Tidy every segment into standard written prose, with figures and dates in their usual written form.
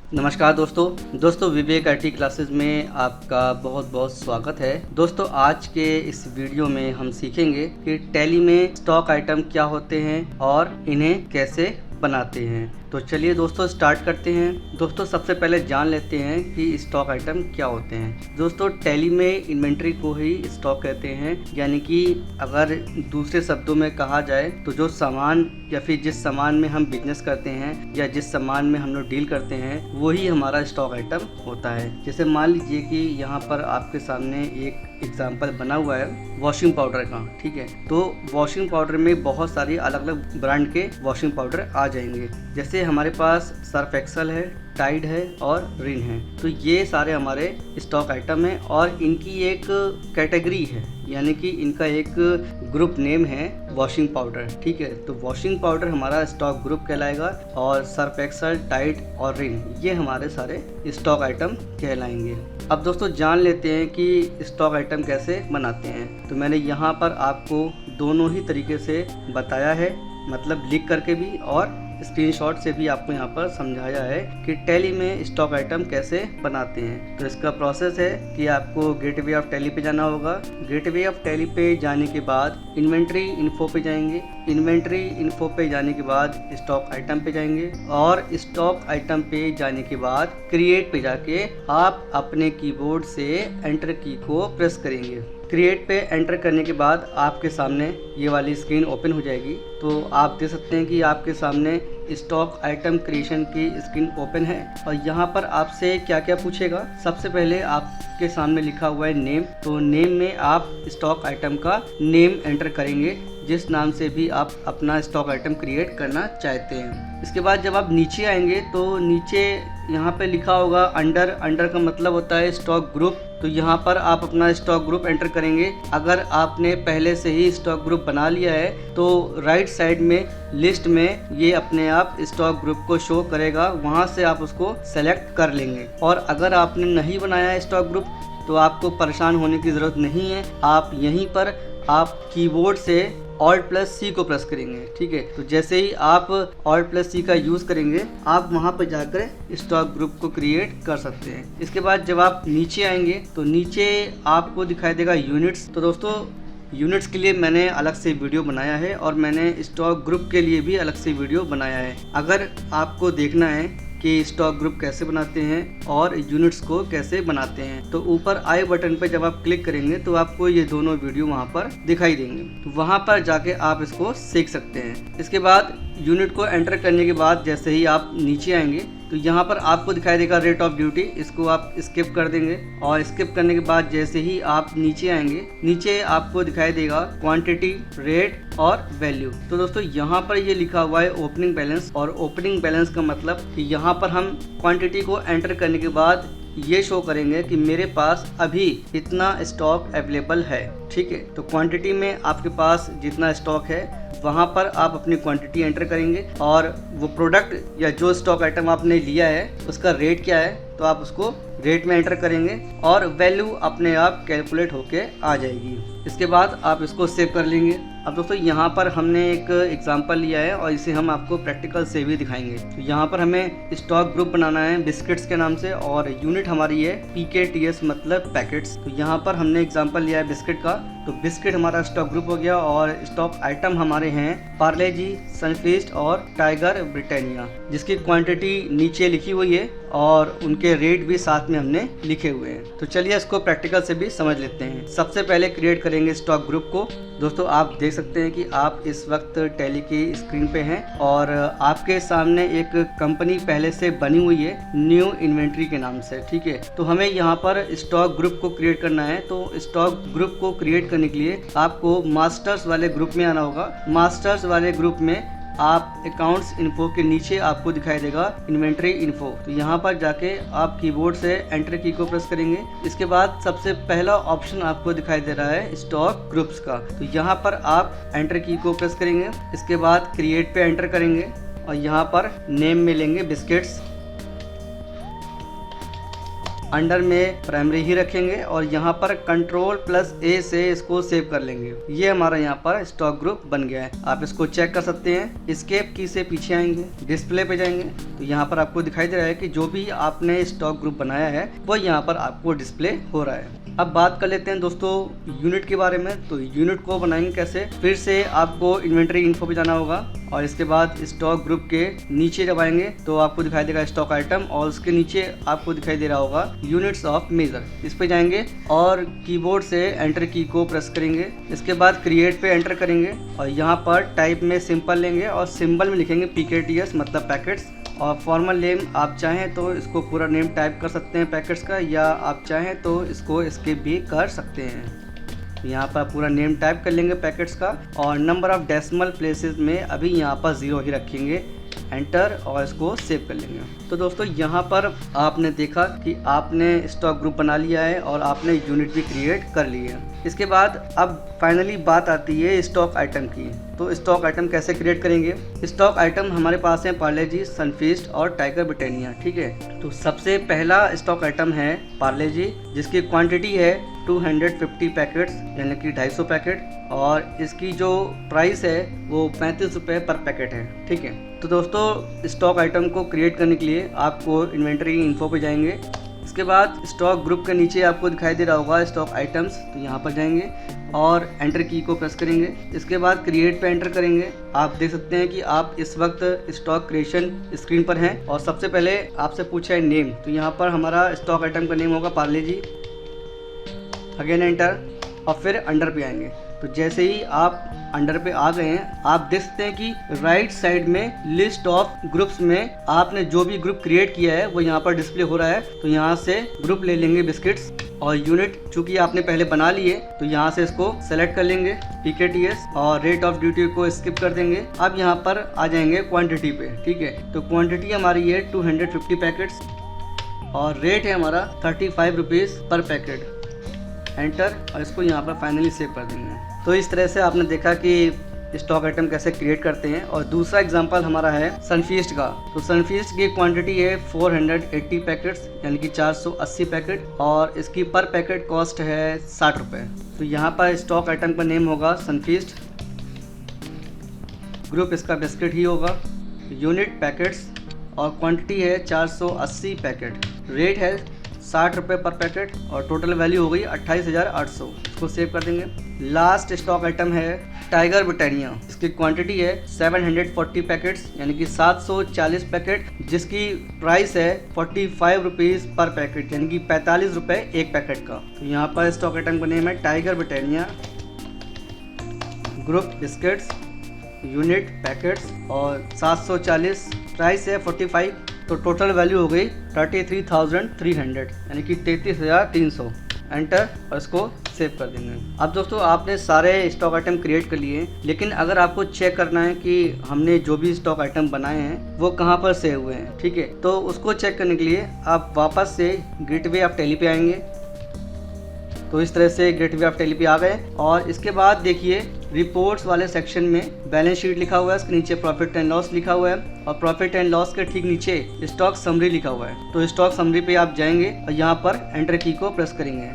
नमस्कार दोस्तों विवेक IT classes में आपका बहुत बहुत स्वागत है। दोस्तों आज के इस वीडियो में हम सीखेंगे कि टैली में स्टॉक आइटम क्या होते हैं और इन्हें कैसे बनाते हैं। तो चलिए दोस्तों स्टार्ट करते हैं। दोस्तों सबसे पहले जान लेते हैं कि स्टॉक आइटम क्या होते हैं। दोस्तों टैली में इन्वेंट्री को ही स्टॉक कहते हैं, यानी कि अगर दूसरे शब्दों में कहा जाए तो जो सामान या फिर जिस सामान में हम बिजनेस करते हैं या जिस सामान में हम लोग डील करते हैं वही हमारा स्टॉक आइटम होता है। जैसे मान लीजिए कि यहाँ पर आपके सामने एक एग्जाम्पल बना हुआ है वॉशिंग पाउडर का, ठीक है। तो वॉशिंग पाउडर में बहुत सारी अलग अलग ब्रांड के वॉशिंग पाउडर आ जाएंगे। जैसे हमारे पास सर्फ एक्सेल है, टाइड है और रिन है। तो ये सारे हमारे स्टॉक आइटम हैं और इनकी एक कैटेगरी है, यानी कि इनका एक ग्रुप नेम है वॉशिंग पाउडर, ठीक है। तो वॉशिंग पाउडर हमारा स्टॉक ग्रुप कहलाएगा और सर्फ एक्सेल, टाइड और रिन ये हमारे सारे स्टॉक आइटम कहलाएंगे। अब दोस्तों जान लेते हैं कि स्टॉक आइटम कैसे बनाते हैं। तो मैंने यहाँ पर आपको दोनों ही तरीके से बताया है, मतलब लिख करके भी और स्क्रीनशॉट से भी आपको यहाँ पर समझाया है कि टैली में स्टॉक आइटम कैसे बनाते हैं। तो इसका प्रोसेस है कि आपको गेटवे ऑफ टैली पे जाना होगा। गेटवे ऑफ टैली पे जाने के बाद इन्वेंट्री इन्फो पे जाएंगे। इन्वेंट्री इन्फो पे जाने के बाद स्टॉक आइटम पे जाएंगे और स्टॉक आइटम पे जाने के बाद क्रिएट पे जाके आप अपने कीबोर्ड से एंटर की को प्रेस करेंगे। क्रिएट पे एंटर करने के बाद आपके सामने ये वाली स्क्रीन ओपन हो जाएगी। तो आप देख सकते हैं कि आपके सामने स्टॉक आइटम क्रिएशन की स्क्रीन ओपन है और यहाँ पर आपसे क्या क्या पूछेगा। सबसे पहले आपके सामने लिखा हुआ है नेम। तो नेम में आप स्टॉक आइटम का नेम एंटर करेंगे जिस नाम से भी आप अपना स्टॉक आइटम क्रिएट करना चाहते हैं। इसके बाद जब आप नीचे आएंगे तो नीचे यहाँ पे लिखा होगा अंडर का मतलब होता है स्टॉक ग्रुप। तो यहाँ पर आप अपना स्टॉक ग्रुप एंटर करेंगे। अगर आपने पहले से ही स्टॉक ग्रुप बना लिया है तो राइट साइड में लिस्ट में ये अपने आप स्टॉक ग्रुप को शो करेगा, वहाँ से आप उसको सेलेक्ट कर लेंगे। और अगर आपने नहीं बनाया है स्टॉक ग्रुप तो आपको परेशान होने की ज़रूरत नहीं है। आप यहीं पर आप कीबोर्ड से Alt+C को प्रेस करेंगे, ठीक है। तो जैसे ही आप Alt+C का यूज़ करेंगे आप वहाँ पर जाकर स्टॉक ग्रुप को क्रिएट कर सकते हैं। इसके बाद जब आप नीचे आएंगे तो नीचे आपको दिखाई देगा यूनिट्स। तो दोस्तों यूनिट्स के लिए मैंने अलग से वीडियो बनाया है और मैंने स्टॉक ग्रुप के लिए भी अलग से वीडियो बनाया है। अगर आपको देखना है कि स्टॉक ग्रुप कैसे बनाते हैं और यूनिट्स को कैसे बनाते हैं तो ऊपर आई बटन पर जब आप क्लिक करेंगे तो आपको ये दोनों वीडियो वहाँ पर दिखाई देंगे। तो वहाँ पर जाके आप इसको सीख सकते हैं। इसके बाद यूनिट को एंटर करने के बाद जैसे ही आप नीचे आएंगे तो यहाँ पर आपको दिखाई देगा रेट ऑफ ड्यूटी। इसको आप स्किप कर देंगे और स्किप करने के बाद जैसे ही आप नीचे आएंगे नीचे आपको दिखाई देगा क्वांटिटी, रेट और वैल्यू। तो दोस्तों यहाँ पर ये लिखा हुआ है ओपनिंग बैलेंस, और ओपनिंग बैलेंस का मतलब कि यहाँ पर हम क्वांटिटी को एंटर करने के बाद ये शो करेंगे कि मेरे पास अभी इतना स्टॉक अवेलेबल है, ठीक है। तो क्वांटिटी में आपके पास जितना स्टॉक है वहाँ पर आप अपनी क्वांटिटी एंटर करेंगे और वो प्रोडक्ट या जो स्टॉक आइटम आपने लिया है उसका रेट क्या है तो आप उसको रेट में एंटर करेंगे और वैल्यू अपने आप कैलकुलेट होके आ जाएगी। इसके बाद आप इसको सेव कर लेंगे। अब दोस्तों यहाँ पर हमने एक एग्जांपल लिया है और इसे हम आपको प्रैक्टिकल से भी दिखाएंगे। तो यहाँ पर हमें स्टॉक ग्रुप बनाना है बिस्किट्स के नाम से और यूनिट हमारी है PKTS मतलब पैकेट्स। तो यहाँ पर हमने एग्जांपल लिया है बिस्किट का। तो बिस्किट हमारा स्टॉक ग्रुप हो गया और स्टॉक आइटम हमारे हैं पार्ले जी, सनफीस्ट और टाइगर ब्रिटानिया, जिसकी क्वांटिटी नीचे लिखी हुई है और उनके रेट भी साथ में हमने लिखे हुए हैं। तो चलिए इसको प्रैक्टिकल से भी समझ लेते हैं। सबसे पहले क्रिएट करेंगे स्टॉक ग्रुप को। दोस्तों आप देख सकते हैं कि आप इस वक्त टैली की स्क्रीन पे हैं और आपके सामने एक कंपनी पहले से बनी हुई है न्यू इन्वेंट्री के नाम से, ठीक है। तो हमें यहाँ पर स्टॉक ग्रुप को क्रिएट करना है। तो स्टॉक ग्रुप को क्रिएट करने के लिए आपको मास्टर्स वाले ग्रुप में आना होगा। मास्टर्स वाले ग्रुप में आप अकाउंट्स इन्फो के नीचे आपको दिखाई देगा इन्वेंट्री इन्फो। तो यहाँ पर जाके आप कीबोर्ड से एंटर की को प्रेस करेंगे। इसके बाद सबसे पहला ऑप्शन आपको दिखाई दे रहा है स्टॉक ग्रुप्स का। तो यहाँ पर आप एंटर की को प्रेस करेंगे। इसके बाद क्रिएट पे एंटर करेंगे और यहाँ पर नेम में लेंगे बिस्किट्स। अंडर में प्राइमरी ही रखेंगे और यहाँ पर Ctrl+A से इसको सेव कर लेंगे। ये हमारा यहाँ पर स्टॉक ग्रुप बन गया है। आप इसको चेक कर सकते हैं। एस्केप की से पीछे आएंगे, डिस्प्ले पे जाएंगे तो यहाँ पर आपको दिखाई दे रहा है कि जो भी आपने स्टॉक ग्रुप बनाया है वो यहाँ पर आपको डिस्प्ले हो रहा है। अब बात कर लेते हैं दोस्तों यूनिट के बारे में। तो यूनिट को बनाएंगे कैसे, फिर से आपको इन्वेंटरी इन्फो पे जाना होगा और इसके बाद स्टॉक ग्रुप के नीचे जब आएंगे तो आपको दिखाई देगा स्टॉक आइटम और उसके नीचे आपको दिखाई दे रहा होगा यूनिट्स ऑफ मेजर। इस पे जाएंगे और कीबोर्ड से एंटर की को प्रेस करेंगे। इसके बाद क्रिएट पे एंटर करेंगे और यहाँ पर टाइप में सिंपल लेंगे और सिंबल में लिखेंगे PKTS मतलब पैकेट्स। और फॉर्मल नेम आप चाहें तो इसको पूरा नेम टाइप कर सकते हैं पैकेट्स का, या आप चाहें तो इसको स्किप भी कर सकते हैं। यहाँ पर पूरा नेम टाइप कर लेंगे पैकेट्स का और नंबर ऑफ डेसिमल प्लेसेस में अभी यहाँ पर 0 ही रखेंगे, एंटर और इसको सेव कर लेंगे। तो दोस्तों यहाँ पर आपने देखा कि आपने स्टॉक ग्रुप बना लिया है और आपने यूनिट भी क्रिएट कर ली है। इसके बाद अब फाइनली बात आती है स्टॉक आइटम की। तो स्टॉक आइटम कैसे क्रिएट करेंगे। स्टॉक आइटम हमारे पास है पार्ले जी, सनफीस्ट और टाइगर ब्रिटानिया। ठीक है, तो सबसे पहला स्टॉक आइटम है पार्ले जी जिसकी क्वांटिटी है 250 पैकेट्स यानी कि 250 पैकेट और इसकी जो प्राइस है वो 35 रुपये पर पैकेट है। ठीक है, तो दोस्तों स्टॉक आइटम को क्रिएट करने के लिए आपको इन्वेंटरी इन्फो पे जाएंगे। इसके बाद स्टॉक ग्रुप के नीचे आपको दिखाई दे रहा होगा स्टॉक आइटम्स, तो यहाँ पर जाएंगे और एंटर की को प्रेस करेंगे। इसके बाद क्रिएट पे एंटर करेंगे। आप देख सकते हैं कि आप इस वक्त स्टॉक क्रिएशन स्क्रीन पर हैं और सबसे पहले आपसे पूछा है नेम, तो यहाँ पर हमारा स्टॉक आइटम का नेम होगा पार्ले जी। अगेन एंटर और फिर अंडर पे आएंगे। तो जैसे ही आप अंडर पे आ गए हैं आप देख सकते हैं कि राइट साइड में लिस्ट ऑफ ग्रुप्स में आपने जो भी ग्रुप क्रिएट किया है वो यहाँ पर डिस्प्ले हो रहा है। तो यहाँ से ग्रुप ले लेंगे बिस्किट्स और यूनिट चूंकि आपने पहले बना लिए तो यहाँ से इसको सेलेक्ट कर लेंगे PKTS और रेट ऑफ ड्यूटी को स्किप कर देंगे। अब यहाँ पर आ जाएंगे क्वांटिटी पे। ठीक है, तो क्वांटिटी हमारी है 250 पैकेट्स और रेट है हमारा 35 रुपीज़ पर पैकेट। एंटर और इसको यहाँ पर फाइनली सेव कर देंगे। तो इस तरह से आपने देखा कि स्टॉक आइटम कैसे क्रिएट करते हैं। और दूसरा एग्जांपल हमारा है सनफीस्ट का। तो सनफीस्ट की क्वांटिटी है 480 पैकेट्स यानी कि 480 पैकेट और इसकी पर पैकेट कॉस्ट है 60 रुपये। तो यहाँ पर स्टॉक आइटम का नेम होगा सनफीस्ट, ग्रुप इसका बिस्किट ही होगा, यूनिट पैकेट्स और क्वांटिटी है 480 पैकेट, रेट है 60 रुपये पर पैकेट और टोटल वैल्यू हो गई 28,800। इसको सेव कर देंगे। लास्ट स्टॉक आइटम है टाइगर ब्रिटानिया, इसकी क्वांटिटी है 740 पैकेट्स यानी कि 740 पैकेट जिसकी प्राइस है 45 रुपीज़ पर पैकेट यानी कि 45 रुपये एक पैकेट का। तो यहाँ पर स्टॉक आइटम का नेम है tiger Britannia, group biscuits, unit packets और 740, प्राइस है 45। तो टोटल वैल्यू हो गई 33,300 यानी कि 33,300। एंटर और इसको सेव कर देंगे। अब दोस्तों आपने सारे स्टॉक आइटम क्रिएट कर लिए, लेकिन अगर आपको चेक करना है कि हमने जो भी स्टॉक आइटम बनाए हैं वो कहाँ पर सेव हुए हैं, ठीक है, तो उसको चेक करने के लिए आप वापस से गेटवे ऑफ टैली पे आएंगे। तो इस तरह से गेटवे ऑफ टैली पे आ गए और इसके बाद देखिए रिपोर्ट्स वाले सेक्शन में बैलेंस शीट लिखा हुआ है, उसके नीचे प्रॉफिट एंड लॉस लिखा हुआ है और प्रॉफिट एंड लॉस के ठीक नीचे स्टॉक समरी लिखा हुआ है। तो स्टॉक समरी पे आप जाएंगे और यहाँ पर एंटर की को प्रेस करेंगे।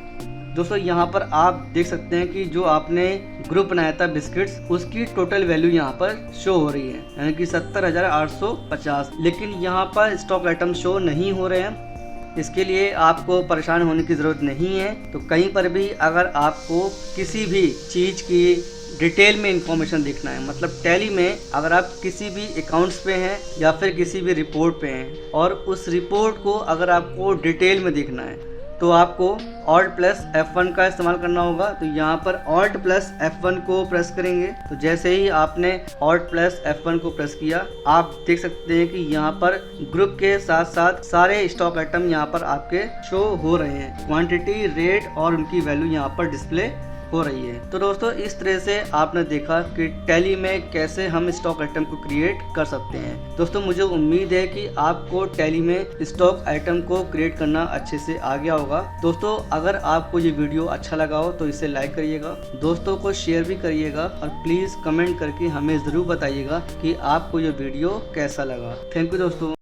दोस्तों यहाँ पर आप देख सकते हैं कि जो आपने ग्रुप बनाया था बिस्किट्स उसकी टोटल वैल्यू यहाँ पर शो हो रही है यानी कि 70,850, लेकिन यहाँ पर स्टॉक आइटम शो नहीं हो रहे हैं। इसके लिए आपको परेशान होने की ज़रूरत नहीं है। तो कहीं पर भी अगर आपको किसी भी चीज़ की डिटेल में इंफॉर्मेशन देखना है, मतलब टैली में अगर आप किसी भी अकाउंट्स पे हैं या फिर किसी भी रिपोर्ट पे हैं और उस रिपोर्ट को अगर आपको डिटेल में देखना है तो आपको Alt+F1 का इस्तेमाल करना होगा। तो यहाँ पर Alt+F1 को प्रेस करेंगे। तो जैसे ही आपने Alt+F1 को प्रेस किया आप देख सकते हैं कि यहाँ पर ग्रुप के साथ साथ सारे स्टॉक आइटम यहाँ पर आपके शो हो रहे हैं, क्वांटिटी, रेट और उनकी वैल्यू यहाँ पर डिस्प्ले हो रही है। तो दोस्तों इस तरह से आपने देखा कि टैली में कैसे हम स्टॉक आइटम को क्रिएट कर सकते हैं। दोस्तों मुझे उम्मीद है कि आपको टैली में स्टॉक आइटम को क्रिएट करना अच्छे से आ गया होगा। दोस्तों अगर आपको ये वीडियो अच्छा लगा हो तो इसे लाइक करिएगा, दोस्तों को शेयर भी करिएगा और प्लीज़ कमेंट करके हमें ज़रूर बताइएगा कि आपको ये वीडियो कैसा लगा। थैंक यू दोस्तों।